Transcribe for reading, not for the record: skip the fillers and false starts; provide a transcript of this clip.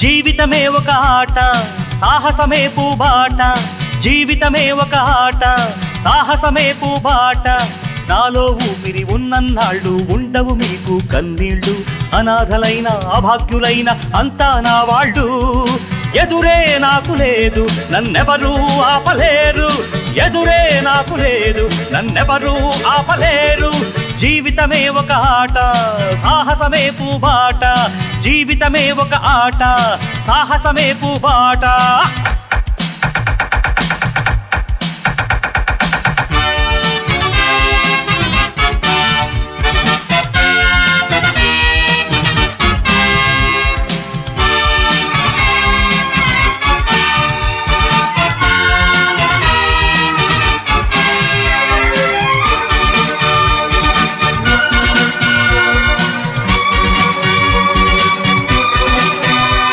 జీవితమే ఒక ఆట సాహసమే పూబాట జీవితమే ఒక ఆట సాహసమే పూబాట నాలో ఊపిరి ఉన్నన్నాళ్ళు ఉండవు మీకు కన్నీళ్ళు అనాథలైన అభాగ్యులైన అంతా నా వాళ్ళు ఎదురే నాకు లేదు నన్నెవరూ ఆపలేరు ఎదురే నాకు లేదు నన్నెవరూ ఆపలేరు జీవితమే ఒక ఆట సాహసమే పూబాట జీవితమే ఒక ఆట సాహసమే పూబాట